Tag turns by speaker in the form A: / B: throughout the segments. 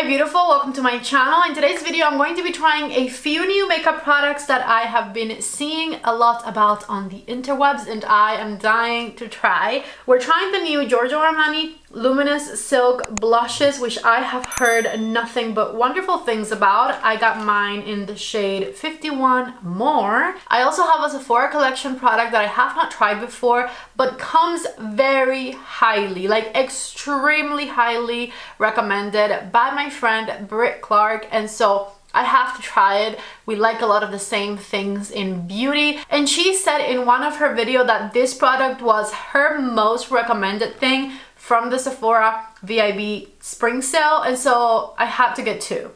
A: Hi beautiful, welcome to my channel. In today's video I'm going to be trying a few new makeup products that I have been seeing a lot about on the interwebs and I am dying to try. We're trying the new Giorgio Armani Luminous Silk Blushes, which I have heard nothing but wonderful things about. I got mine in the shade 51 More. I also have a Sephora collection product that I have not tried before but comes very highly, like extremely highly recommended by my friend Britt Clark, and so I have to try it. We like a lot of the same things in beauty, and she said in one of her videos that this product was her most recommended thing from the Sephora VIB spring sale, and so I had to get two.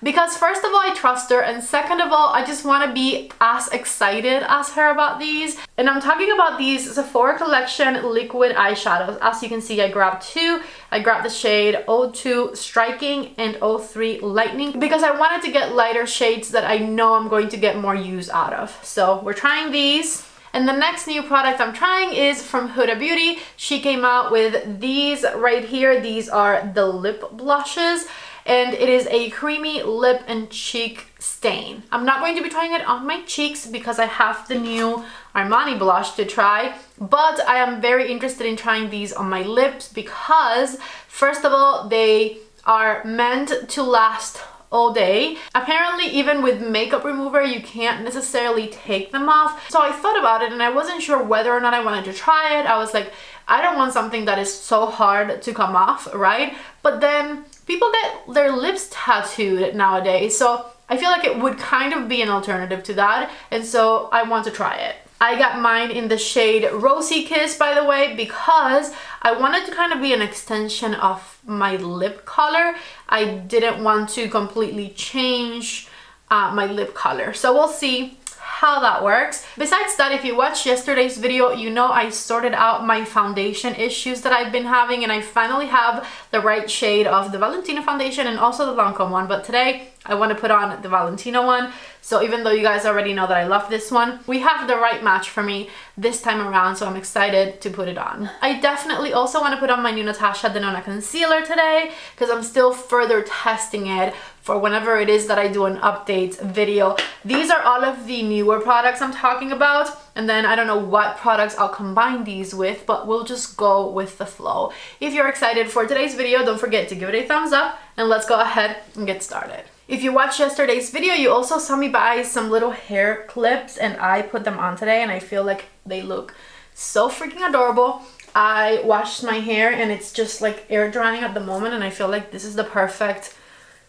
A: Because first of all, I trust her, and second of all, I just want to be as excited as her about these. And I'm talking about these Sephora collection liquid eyeshadows. As you can see, I grabbed two. I grabbed the shade 02 Striking and 03 Lightning because I wanted to get lighter shades that I know I'm going to get more use out of. So we're trying these. And the next new product I'm trying is from Huda Beauty. She came out with these right here. These are the lip blushes, and it is a creamy lip and cheek stain. I'm not going to be trying it on my cheeks because I have the new Armani blush to try, but I am very interested in trying these on my lips because, first of all, they are meant to last all day. Apparently, even with makeup remover, you can't necessarily take them off. So I thought about it and I wasn't sure whether or not I wanted to try it. I was like, I don't want something that is so hard to come off, right? But then people get their lips tattooed nowadays, so I feel like it would kind of be an alternative to that, and so I want to try it. I got mine in the shade Rosy Kiss, by the way, because I wanted to kind of be an extension of my lip color. I didn't want to completely change my lip color. So we'll see how that works. Besides that, if you watched yesterday's video, you know I sorted out my foundation issues that I've been having, and I finally have the right shade of the Valentino foundation and also the Lancome one. But today I want to put on the Valentino one. So even though you guys already know that I love this one, we have the right match for me this time around, so I'm excited to put it on. I definitely also want to put on my new Natasha Denona concealer today because I'm still further testing it for whenever it is that I do an update video. These are all of the newer products I'm talking about, and then I don't know what products I'll combine these with, but we'll just go with the flow. If you're excited for today's video, don't forget to give it a thumbs up, and let's go ahead and get started. If you watched yesterday's video, you also saw me buy some little hair clips, and I put them on today, and I feel like they look so freaking adorable. I washed my hair and it's just like air drying at the moment, and I feel like this is the perfect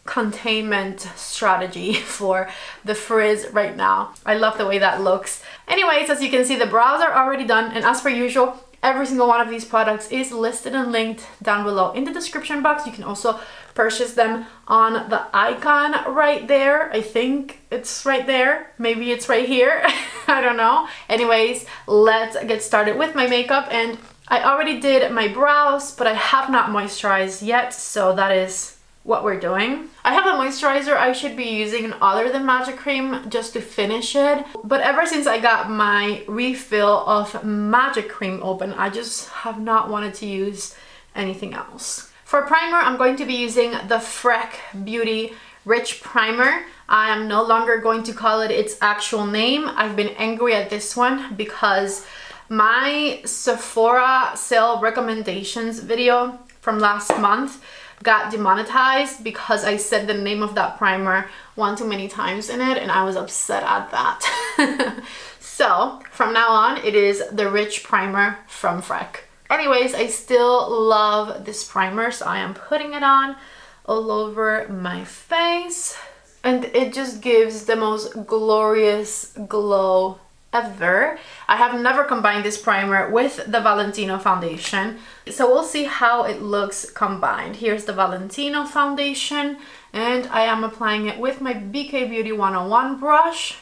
A: containment strategy for the frizz right now. I love the way that looks. Anyways, as you can see, the brows are already done, and as per usual, every single one of these products is listed and linked down below in the description box. You can also purchase them on the icon right there. I think it's right there. Maybe it's right here. I don't know. Anyways, let's get started with my makeup. And I already did my brows, but I have not moisturized yet, so that is what we're doing. I have a moisturizer I should be using other than Magic Cream just to finish it, but ever since I got my refill of Magic Cream open, I just have not wanted to use anything else. For primer, I'm going to be using the Fenty Beauty Rich Primer. I am no longer going to call it its actual name. I've been angry at this one because my Sephora sale recommendations video from last month got demonetized because I said the name of that primer one too many times in it, and I was upset at that. So from now on, it is the Rich Primer from Fenty. Anyways, I still love this primer, so I am putting it on all over my face, and it just gives the most glorious glow ever. I have never combined this primer with the Valentino foundation, so we'll see how it looks combined. Here's the Valentino foundation, and I am applying it with my BK Beauty 101 brush.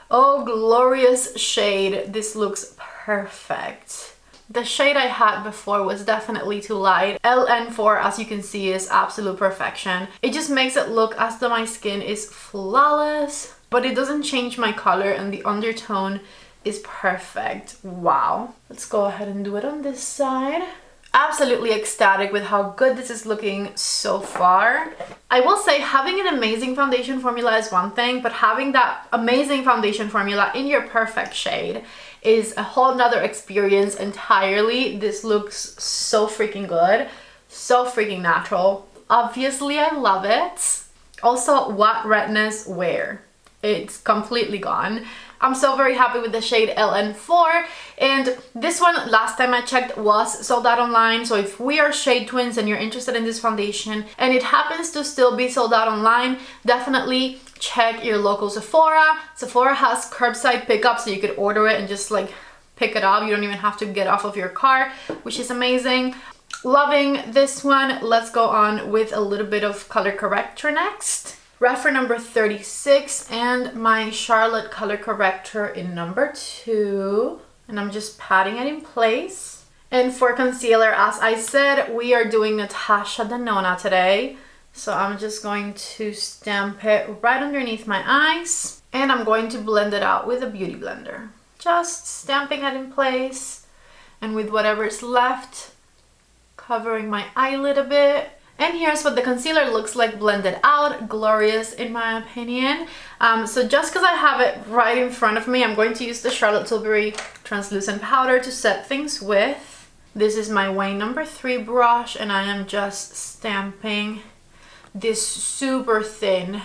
A: Oh, glorious shade. This looks perfect. The shade I had before was definitely too light. LN4, as you can see, is absolute perfection. It just makes it look as though my skin is flawless, but it doesn't change my color, and the undertone is perfect. Wow. Let's go ahead and do it on this side. Absolutely ecstatic with how good this is looking so far. I will say having an amazing foundation formula is one thing, but having that amazing foundation formula in your perfect shade is a whole nother experience entirely. This looks so freaking good, so freaking natural. Obviously, I love it. Also, what redness where? It's completely gone. I'm so very happy with the shade LN4, and this one, last time I checked, was sold out online. So if we are shade twins and you're interested in this foundation and it happens to still be sold out online, definitely check your local Sephora. Sephora has curbside pickup, so you could order it and just like pick it up. You don't even have to get off of your car, which is amazing. Loving this one. Let's go on with a little bit of color corrector next. REPHR number 36 and my Charlotte color corrector in number 2. And I'm just patting it in place. And for concealer, as I said, we are doing Natasha Denona today. So I'm just going to stamp it right underneath my eyes. And I'm going to blend it out with a beauty blender. Just stamping it in place. And with whatever's left, covering my eyelid a bit. And here's what the concealer looks like blended out. Glorious in my opinion. So just because I have it right in front of me, I'm going to use the Charlotte Tilbury translucent powder to set things with. This is my Wayne number 3 brush, and I am just stamping this super thin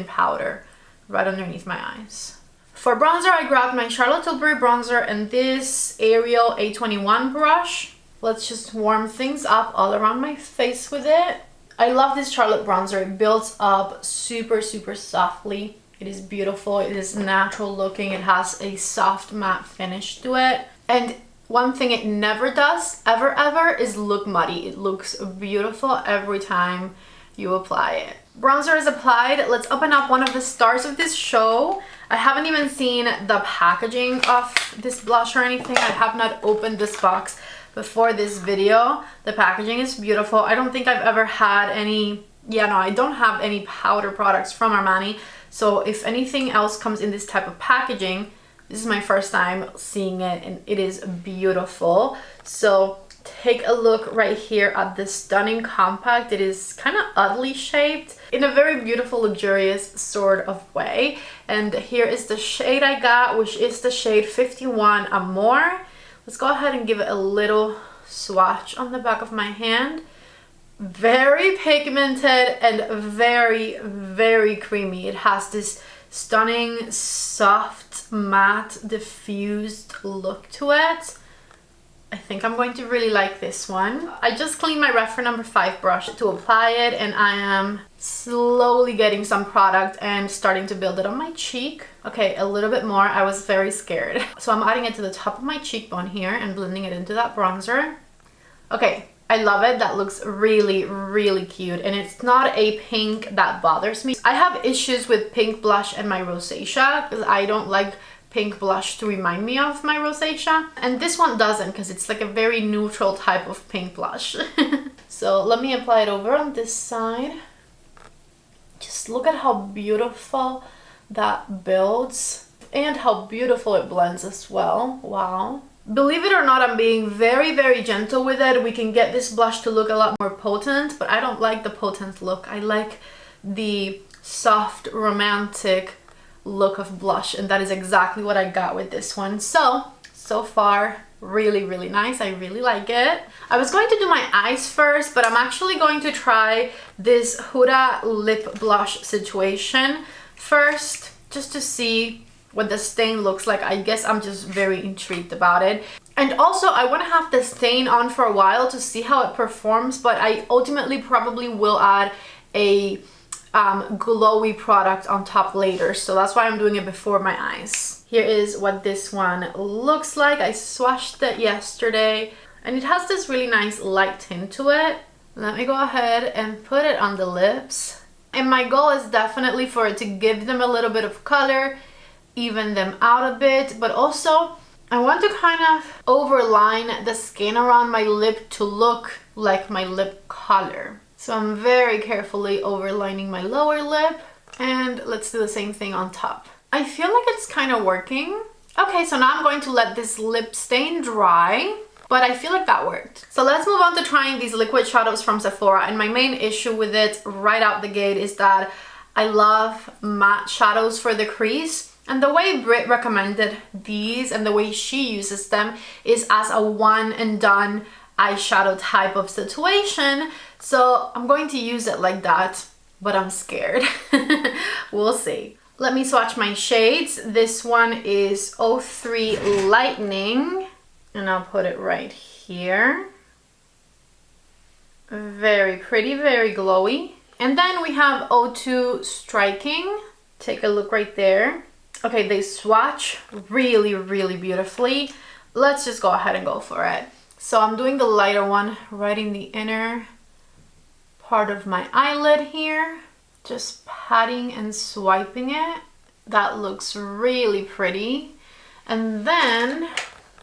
A: powder right underneath my eyes. For bronzer, I grabbed my Charlotte Tilbury bronzer and this Ariel A21 brush. Let's just warm things up all around my face with it. I love this Charlotte bronzer. It builds up super softly. It is beautiful. It is natural looking. It has a soft matte finish to it. And one thing it never does, ever, is look muddy. It looks beautiful every time you apply it. Bronzer is applied. Let's open up one of the stars of this show. I haven't even seen the packaging of this blush or anything. I have not opened this box before this video. The packaging is beautiful. I don't think I've ever had any, I don't have any powder products from Armani. So if anything else comes in this type of packaging, this is my first time seeing it and it is beautiful. So take a look right here at this stunning compact. It is kind of oddly shaped in a very beautiful, luxurious sort of way. And here is the shade I got, which is the shade 51 Amore. Let's go ahead and give it a little swatch on the back of my hand. Very pigmented and very creamy. It has this stunning, soft, matte, diffused look to it. I think I'm going to really like this one. I just cleaned my REPHR number 5 brush to apply it, and I am slowly getting some product and starting to build it on my cheek. Okay, a little bit more. I was very scared. So I'm adding it to the top of my cheekbone here and blending it into that bronzer. Okay, I love it. That looks really cute, and it's not a pink that bothers me. I have issues with pink blush and my rosacea because I don't like pink blush to remind me of my rosacea, and this one doesn't because it's like a very neutral type of pink blush. So let me apply it over on this side. Just look at how beautiful that builds and how beautiful it blends as well. Wow. Believe it or not, I'm being very gentle with it. We can get this blush to look a lot more potent, but I don't like the potent look. I like the soft, romantic look of blush, and that is exactly what I got with this one. So far really nice. I really like it. I was going to do my eyes first, but I'm actually going to try this Huda lip blush situation first, just to see what the stain looks like. I guess I'm just very intrigued about it. And also I want to have the stain on for a while to see how it performs, but I ultimately probably will add a glowy product on top later, so that's why I'm doing it before my eyes. Here is what this one looks like. I swatched it yesterday and it has this really nice light tint to it. Let me go ahead and put it on the lips, and my goal is definitely for it to give them a little bit of color, even them out a bit, but also I want to kind of overline the skin around my lip to look like my lip color. So I'm very carefully overlining my lower lip, and let's do the same thing on top. I feel like it's kind of working. Okay, so now I'm going to let this lip stain dry, but I feel like that worked. So let's move on to trying these liquid shadows from Sephora. And my main issue with it right out the gate is that I love matte shadows for the crease. And the way Brit recommended these and the way she uses them is as a one and done eyeshadow type of situation. So I'm going to use it like that, but I'm scared. We'll see. Let me swatch my shades. This one is 03 Lightning, and I'll put it right here. Very pretty, very glowy. And then we have 02 Striking. Take a look right there. Okay, they swatch really, really beautifully. Let's just go ahead and go for it. So I'm doing the lighter one right in the inner part of my eyelid here. Just patting and swiping it. That looks really pretty. And then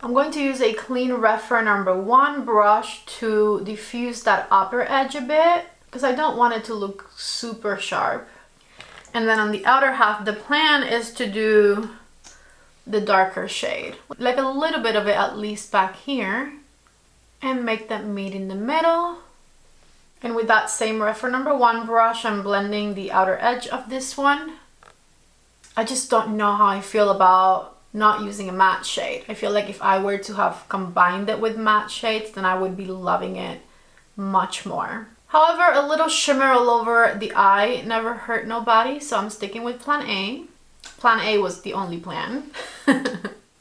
A: I'm going to use a clean REPHR #1 brush to diffuse that upper edge a bit, because I don't want it to look super sharp. And then on the outer half, the plan is to do the darker shade, like a little bit of it at least back here, and make them meet in the middle. And with that same REPHR #1 brush, I'm blending the outer edge of this one. I just don't know how I feel about not using a matte shade. I feel like if I were to have combined it with matte shades, then I would be loving it much more. However, a little shimmer all over the eye never hurt nobody, so I'm sticking with plan A. Plan A was the only plan.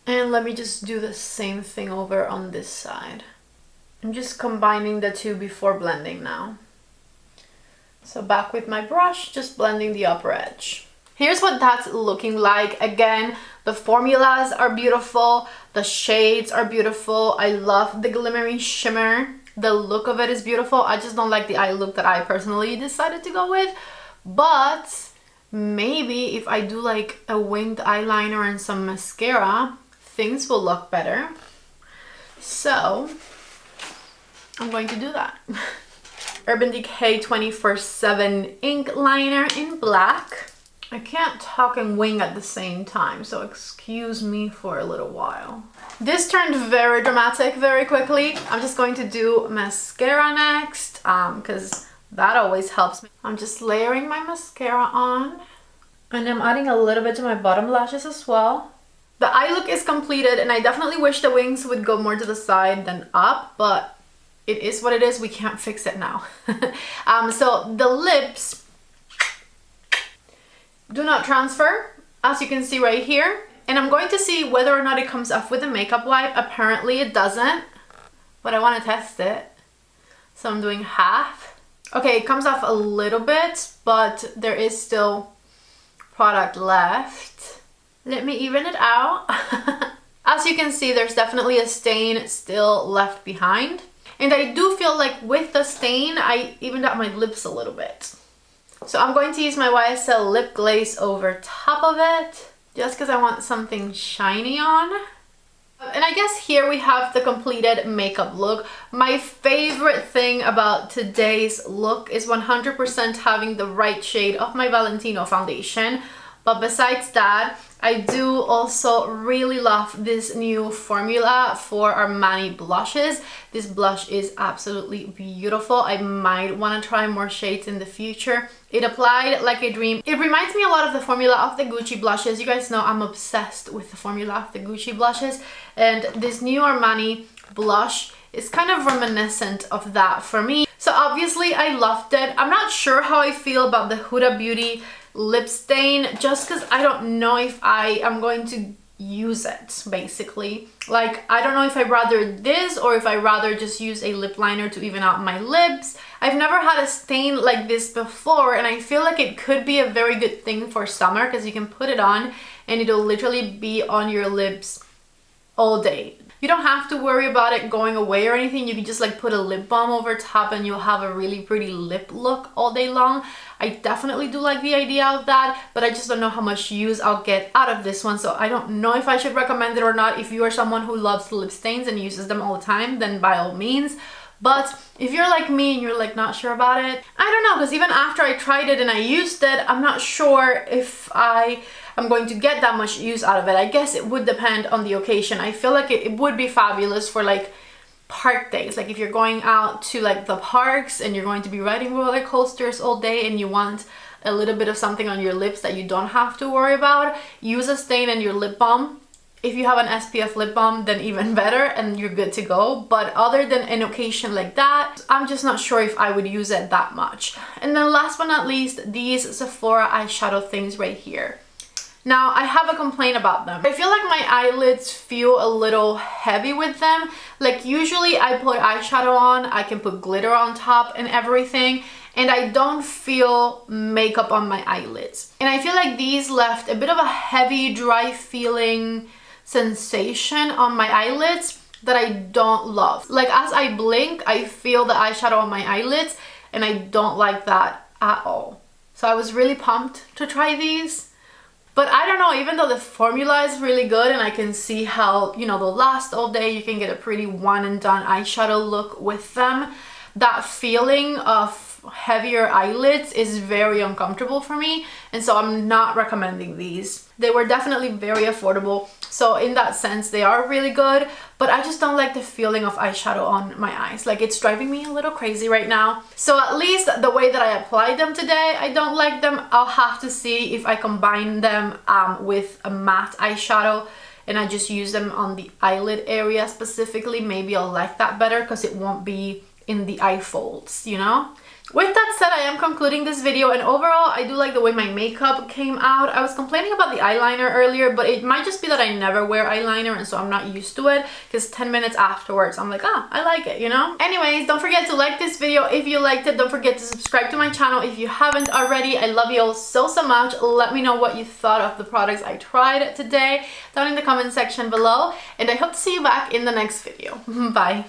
A: And let me just do the same thing over on this side. I'm just combining the two before blending now. So back with my brush, just blending the upper edge. Here's what that's looking like. Again, the formulas are beautiful. The shades are beautiful. I love the glimmering shimmer. The look of it is beautiful. I just don't like the eye look that I personally decided to go with. But maybe if I do like a winged eyeliner and some mascara, things will look better. So I'm going to do that. Urban Decay 24/7 ink liner in black. I can't talk and wing at the same time, so excuse me for a little while. This turned very dramatic very quickly. I'm just going to do mascara next, because that always helps me. I'm just layering my mascara on, and I'm adding a little bit to my bottom lashes as well. The eye look is completed, and I definitely wish the wings would go more to the side than up, but it is what it is. We can't fix it now. So the lips do not transfer, as you can see right here. And I'm going to see whether or not it comes off with a makeup wipe. Apparently it doesn't, but I want to test it. So I'm doing half. Okay, it comes off a little bit, but there is still product left. Let me even it out. As you can see, there's definitely a stain still left behind. And I do feel like with the stain, I evened out my lips a little bit. So I'm going to use my YSL lip glaze over top of it, just because I want something shiny on. And I guess here we have the completed makeup look. My favorite thing about today's look is 100% having the right shade of my Valentino foundation. But besides that, I do also really love this new formula for Armani blushes. This blush is absolutely beautiful. I might want to try more shades in the future. It applied like a dream. It reminds me a lot of the formula of the Gucci blushes. You guys know I'm obsessed with the formula of the Gucci blushes. And this new Armani blush is kind of reminiscent of that for me. So obviously I loved it. I'm not sure how I feel about the Huda Beauty lip stain, just because I don't know if I am going to use it, basically. Like, I don't know if I'd rather this or if I'd rather just use a lip liner to even out my lips. I've never had a stain like this before, and I feel like it could be a very good thing for summer, because you can put it on and it'll literally be on your lips all day. You don't have to worry about it going away or anything. You can just like put a lip balm over top and you'll have a really pretty lip look all day long. I definitely do like the idea of that, but I just don't know how much use I'll get out of this one. So I don't know if I should recommend it or not. If you are someone who loves lip stains and uses them all the time, then by all means. But if you're like me and you're like not sure about it, I don't know, because even after I tried it and I used it, I'm not sure if I'm going to get that much use out of it. I guess it would depend on the occasion. I feel like it would be fabulous for like park days, like if you're going out to like the parks and you're going to be riding roller coasters all day and you want a little bit of something on your lips that you don't have to worry about, use a stain in your lip balm. If you have an SPF lip balm, then even better and you're good to go. But other than an occasion like that, I'm just not sure if I would use it that much. And then last but not least, these Sephora eyeshadow things right here. Now, I have a complaint about them. I feel like my eyelids feel a little heavy with them. Like usually I put eyeshadow on, I can put glitter on top and everything, and I don't feel makeup on my eyelids. And I feel like these left a bit of a heavy, dry feeling sensation on my eyelids that I don't love. Like as I blink, I feel the eyeshadow on my eyelids and I don't like that at all. So I was really pumped to try these. But I don't know, even though the formula is really good and I can see how, you know, they'll last all day, you can get a pretty one and done eyeshadow look with them, that feeling of heavier eyelids is very uncomfortable for me, and so I'm not recommending these. They were definitely very affordable, so in that sense they are really good, but I just don't like the feeling of eyeshadow on my eyes. Like it's driving me a little crazy right now. So at least the way that I applied them today, I don't like them. I'll have to see if I combine them with a matte eyeshadow and I just use them on the eyelid area specifically. Maybe I'll like that better because it won't be in the eye folds, you know? With that said, I am concluding this video, and overall I do like the way my makeup came out. I was complaining about the eyeliner earlier, but it might just be that I never wear eyeliner and so I'm not used to it, because 10 minutes afterwards I'm like, ah, I like it, you know? Anyways, don't forget to like this video if you liked it. Don't forget to subscribe to my channel if you haven't already. I love you all so much. Let me know what you thought of the products I tried today down in the comment section below, and I hope to see you back in the next video. Bye.